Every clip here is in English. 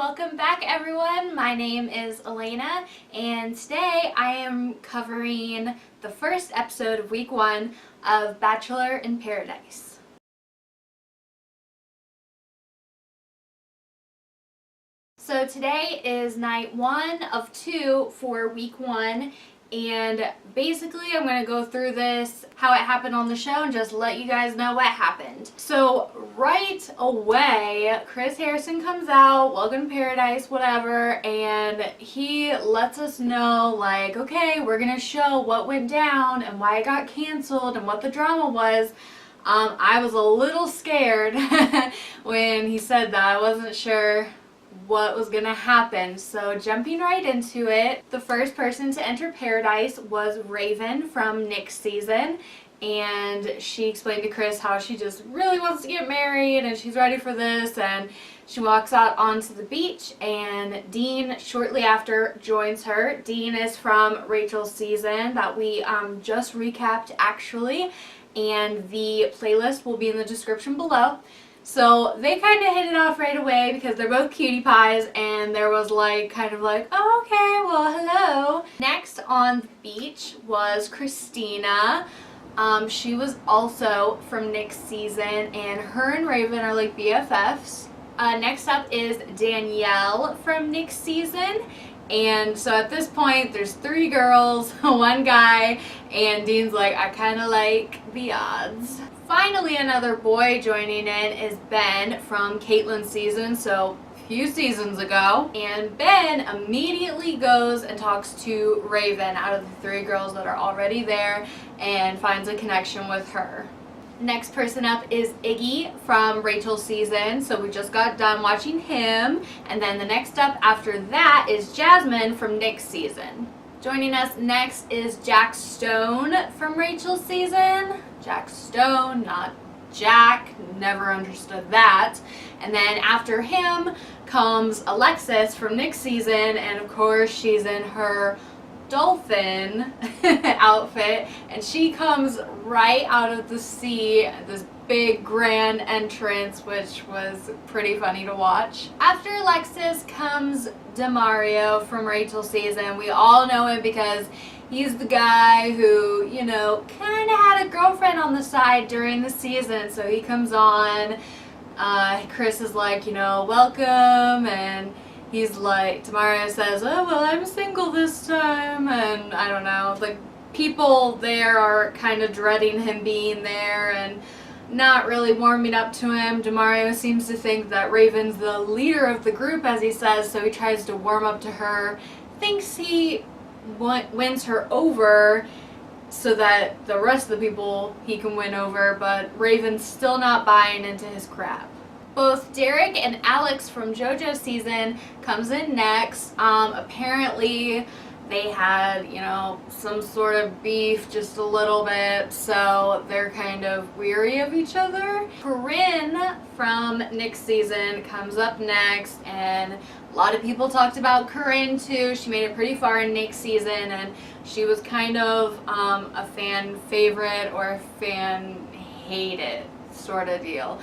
Welcome back, everyone. My name is Elena, and today I am covering the first episode of week 1 of Bachelor in Paradise. So today is night 1 of 2 for week 1, and basically I'm going to go through this, how it happened on the show, and just let you guys know what happened. So right away, Chris Harrison comes out, welcome to paradise, whatever, and he lets us know, like, okay, we're going to show what went down and why it got canceled and what the drama was. I was a little scared when he said that. I wasn't sure what was gonna happen. So jumping right into it, the first person to enter paradise was Raven from Nick's season, and she explained to Chris how she just really wants to get married and she's ready for this, and she walks out onto the beach and Dean shortly after joins her. Dean is from Rachel's season that we just recapped actually, and the playlist will be in the description below. So they kind of hit it off right away because they're both cutie pies, and there was like kind of like, oh, okay, well, hello. Next on the beach was Christina. She was also from Nick's season, and her and Raven are like BFFs. Next up is Danielle from Nick's season. And so at this point, there's 3 girls, 1 guy, and Dean's like, I kind of like the odds. Finally, another boy joining in is Ben from Caitlin's season, so a few seasons ago. And Ben immediately goes and talks to Raven out of the 3 girls that are already there and finds a connection with her. Next person up is Iggy from Rachel's season, so we just got done watching him. And then the next up after that is Jasmine from Nick's season. Joining us next is Jack Stone from Rachel's season. Jack Stone, not Jack, never understood that. And then after him comes Alexis from Nick's season, and of course she's in her dolphin outfit, and she comes right out of the sea, this big grand entrance, which was pretty funny to watch. After Alexis comes Demario from Rachel's season. We all know him because he's the guy who, you know, kind of had a girlfriend on the side during the season, so he comes on. Chris is like, you know, welcome, and he's like, Demario says, oh, well, I'm single this time, and I don't know, like, people there are kind of dreading him being there and not really warming up to him. Demario seems to think that Raven's the leader of the group, as he says, so he tries to warm up to her, thinks he wins her over so that the rest of the people he can win over, but Raven's still not buying into his crap. Both Derek and Alex from JoJo's season comes in next. Apparently they had, you know, some sort of beef just a little bit, so they're kind of weary of each other. Corinne from Nick's season comes up next, and a lot of people talked about Corinne too. She made it pretty far in Nick's season, and she was kind of a fan favorite or a fan hated sort of deal.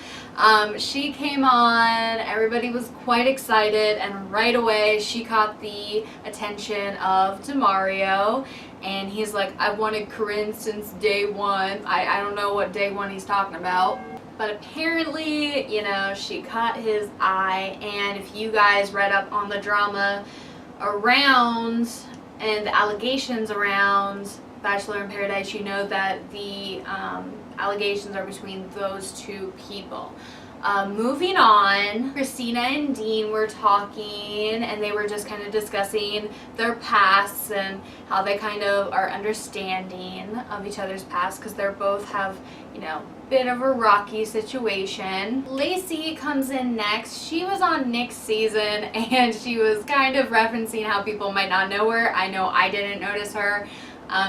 She came on, everybody was quite excited, and right away she caught the attention of Demario, and he's like, I've wanted Corinne since day 1. I don't know what day 1 he's talking about, but apparently, you know, she caught his eye. And if you guys read up on the drama around and the allegations around Bachelor in Paradise, you know that the allegations are between those 2 people. Moving on, Christina and Dean were talking, and they were just kind of discussing their pasts and how they kind of are understanding of each other's past because they're both have, you know, bit of a rocky situation. Lacey comes in next. She was on Nick's season, and she was kind of referencing how people might not know her. I know I didn't notice her.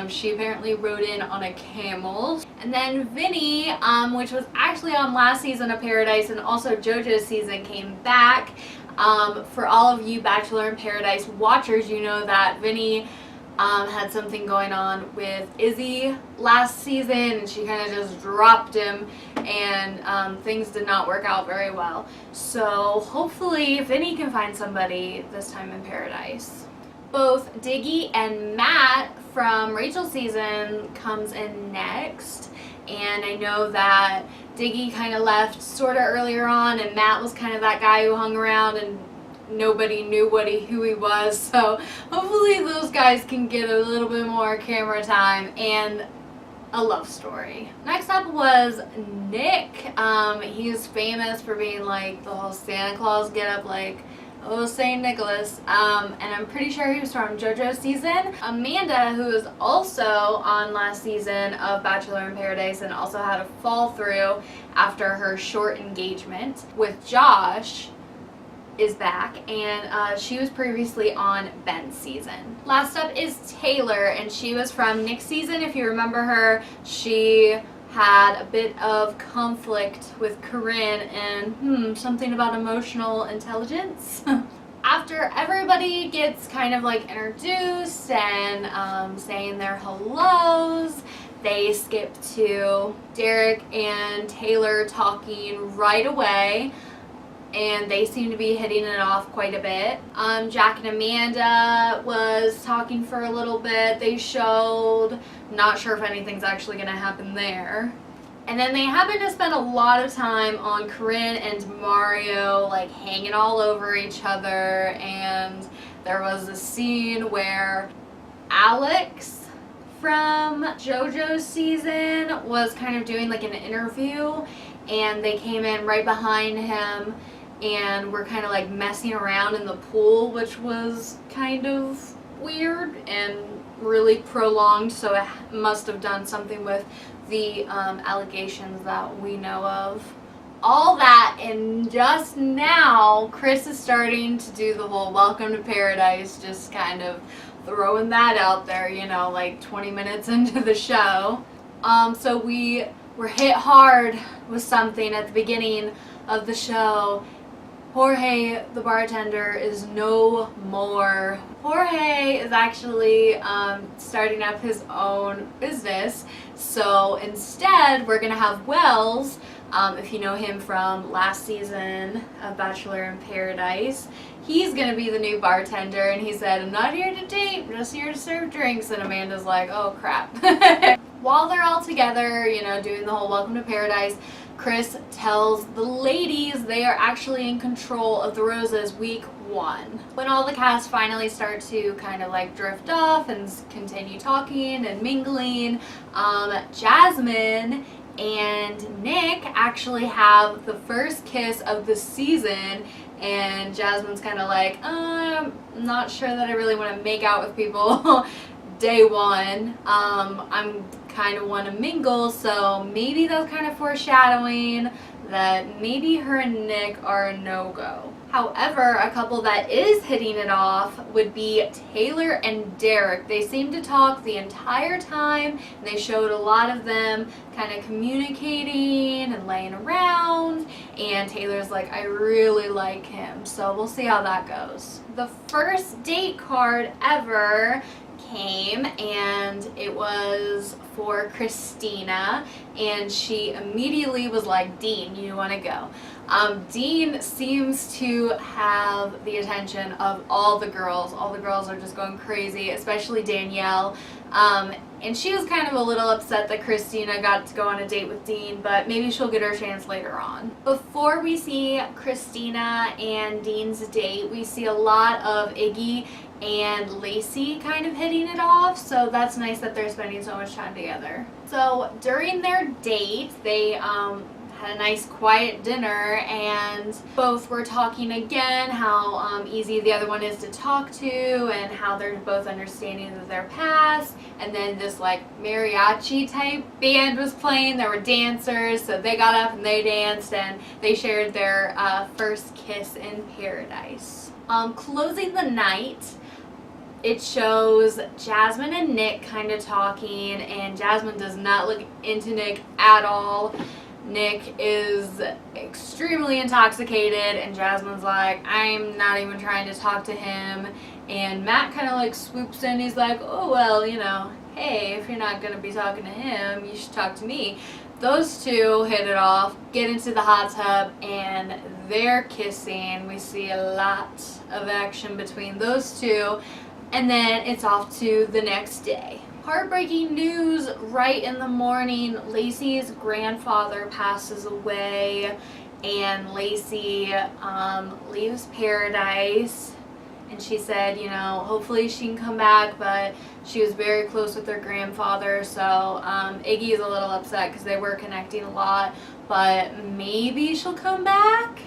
She apparently rode in on a camel. And then Vinny, which was actually on last season of Paradise and also JoJo's season, came back. For all of you Bachelor in Paradise watchers, you know that Vinny had something going on with Izzy last season, and she kind of just dropped him, and things did not work out very well. So hopefully Vinny can find somebody this time in Paradise. Both Diggy and Matt from Rachel's season comes in next, and I know that Diggy kind of left sort of earlier on, and Matt was kind of that guy who hung around and nobody knew who he was, so hopefully those guys can get a little bit more camera time and a love story. Next up was Nick. He's famous for being like the whole Santa Claus get up, like, oh, St. Nicholas, and I'm pretty sure he was from JoJo's season. Amanda, who was also on last season of Bachelor in Paradise and also had a fall through after her short engagement with Josh, is back, and she was previously on Ben's season. Last up is Taylor, and she was from Nick's season. If you remember her, she had a bit of conflict with Corinne and something about emotional intelligence. After everybody gets kind of like introduced and saying their hellos, they skip to Derek and Taylor talking right away, and they seem to be hitting it off quite a bit. Jack and Amanda was talking for a little bit. They showed, not sure if anything's actually going to happen there. And then they happen to spend a lot of time on Corinne and Mario, like hanging all over each other. And there was a scene where Alex from JoJo's season was kind of doing like an interview, and they came in right behind him and were kind of like messing around in the pool, which was kind of weird and really prolonged, so it must have done something with the allegations that we know of. All that, and just now Chris is starting to do the whole welcome to paradise, just kind of throwing that out there, you know, like 20 minutes into the show. So we were hit hard with something at the beginning of the show. Jorge, the bartender, is no more. Jorge is actually starting up his own business. So instead, we're going to have Wells, if you know him from last season of Bachelor in Paradise. He's going to be the new bartender, and he said, I'm not here to date, I'm just here to serve drinks. And Amanda's like, oh crap. While they're all together, you know, doing the whole welcome to paradise, Chris tells the ladies they are actually in control of the roses week 1. When all the cast finally start to kind of like drift off and continue talking and mingling, Jasmine and Nick actually have the first kiss of the season, and Jasmine's kind of like, I'm not sure that I really want to make out with people day 1. I'm kind of want to mingle, so maybe that's kind of foreshadowing that maybe her and Nick are a no-go. However, a couple that is hitting it off would be Taylor and Derek. They seem to talk the entire time, and they showed a lot of them kind of communicating and laying around, and Taylor's like, I really like him, so we'll see how that goes. The first date card ever came, and it was for Christina, and she immediately was like, Dean, you want to go. Dean seems to have the attention of all the girls. All the girls are just going crazy, especially Danielle. And she was kind of a little upset that Christina got to go on a date with Dean, but maybe she'll get her chance later on. Before we see Christina and Dean's date, we see a lot of Iggy and Lacey kind of hitting it off, so that's nice that they're spending so much time together. So during their date, they had a nice quiet dinner, and both were talking again how easy the other one is to talk to and how they're both understanding of their past. And then this like mariachi type band was playing. There were dancers, so they got up and they danced, and they shared their first kiss in paradise. Closing the night, it shows Jasmine and Nick kind of talking, and Jasmine does not look into Nick at all. Nick is extremely intoxicated and Jasmine's like, I'm not even trying to talk to him. And Matt kind of like swoops in. He's like, oh, well, you know, hey, if you're not going to be talking to him, you should talk to me. Those two hit it off, get into the hot tub, and they're kissing. We see a lot of action between those two. And then it's off to the next day. Heartbreaking news right in the morning. Lacey's grandfather passes away, and Lacey leaves paradise. And she said, you know, hopefully she can come back, but she was very close with her grandfather, so Iggy is a little upset because they were connecting a lot, but maybe she'll come back.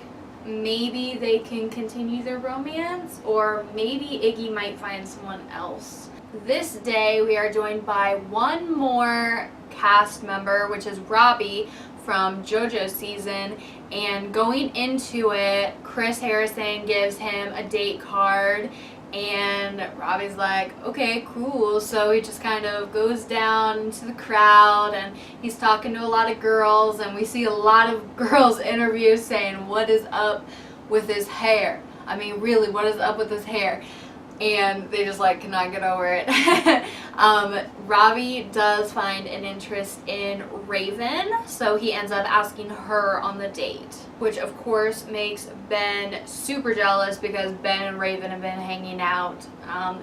Maybe they can continue their romance, or maybe Iggy might find someone else. This day we are joined by one more cast member, which is Robbie from JoJo's season, and going into it, Chris Harrison gives him a date card, and Robbie's like, okay, cool. So he just kind of goes down into the crowd and he's talking to a lot of girls, and we see a lot of girls' interviews saying, what is up with his hair? I mean, really, what is up with his hair? And they just like cannot get over it. Robbie does find an interest in Raven, so he ends up asking her on the date, which of course makes Ben super jealous because Ben and Raven have been hanging out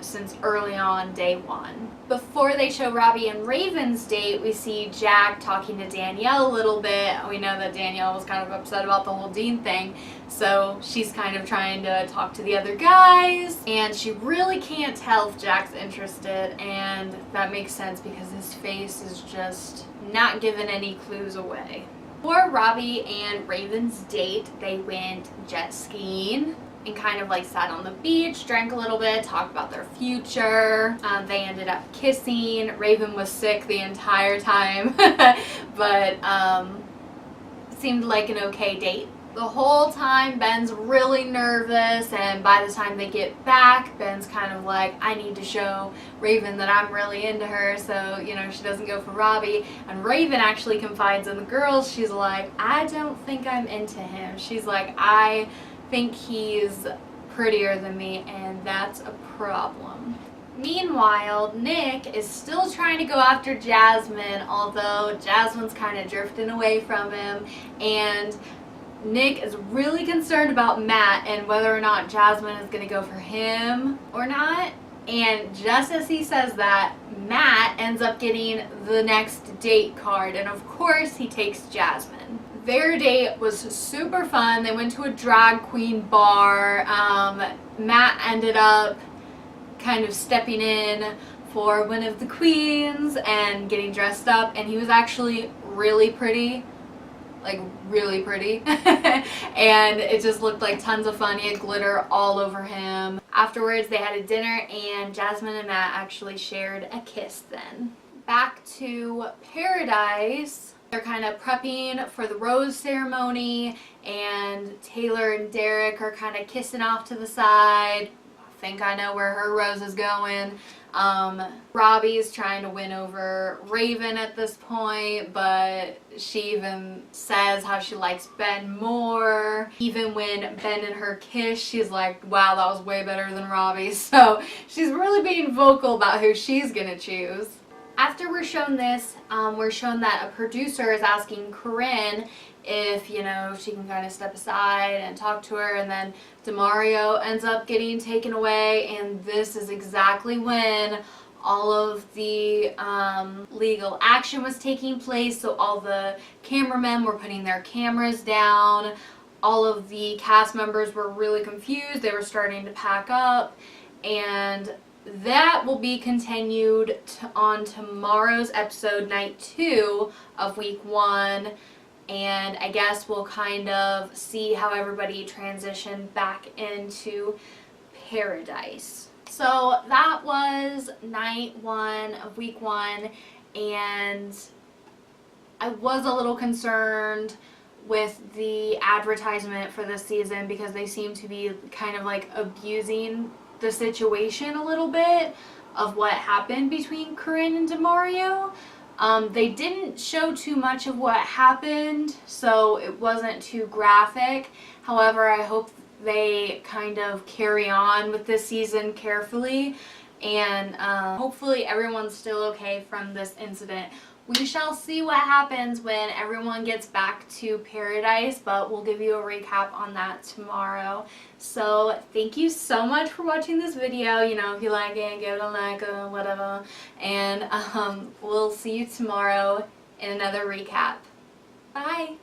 since early on day one. Before they show Robbie and Raven's date, we see Jack talking to Danielle a little bit. We know that Danielle was kind of upset about the whole Dean thing, so she's kind of trying to talk to the other guys, and she really can't tell if Jack's interested, and that makes sense because his face is just not giving any clues away. For Robbie and Raven's date, they went jet skiing and kind of like sat on the beach, drank a little bit, talked about their future. They ended up kissing. Raven was sick the entire time, but seemed like an okay date. The whole time Ben's really nervous, and by the time they get back, Ben's kind of like, I need to show Raven that I'm really into her, so, you know, she doesn't go for Robbie. And Raven actually confides in the girls. She's like, I don't think I'm into him. She's like, I think he's prettier than me, and that's a problem. Meanwhile, Nick is still trying to go after Jasmine, although Jasmine's kind of drifting away from him, and Nick is really concerned about Matt and whether or not Jasmine is going to go for him or not. And just as he says that, Matt ends up getting the next date card, and of course he takes Jasmine. Their date was super fun. They went to a drag queen bar. Matt ended up kind of stepping in for one of the queens and getting dressed up, and he was actually really pretty. Like really pretty. And it just looked like tons of fun. He had glitter all over him. Afterwards they had a dinner, and Jasmine and Matt actually shared a kiss then. Back to Paradise. They're kind of prepping for the rose ceremony, and Taylor and Derek are kind of kissing off to the side. I think I know where her rose is going. Robbie's trying to win over Raven at this point, but she even says how she likes Ben more. Even when Ben and her kiss, she's like, wow, that was way better than Robbie. So she's really being vocal about who she's gonna choose. After we're shown this, we're shown that a producer is asking Corinne if, you know, she can kind of step aside and talk to her, and then Demario ends up getting taken away, and this is exactly when all of the legal action was taking place. So all the cameramen were putting their cameras down. All of the cast members were really confused. They were starting to pack up, and that will be continued on tomorrow's episode, night 2 of week 1. And I guess we'll kind of see how everybody transitioned back into Paradise. So that was night 1 of week 1, and I was a little concerned with the advertisement for this season because they seem to be kind of like abusing the situation a little bit of what happened between Corinne and Demario. They didn't show too much of what happened, so it wasn't too graphic. However, I hope they kind of carry on with this season carefully, and hopefully everyone's still okay from this incident. We shall see what happens when everyone gets back to paradise, but we'll give you a recap on that tomorrow. So thank you so much for watching this video. You know, if you like it, give it a like or whatever. And we'll see you tomorrow in another recap. Bye!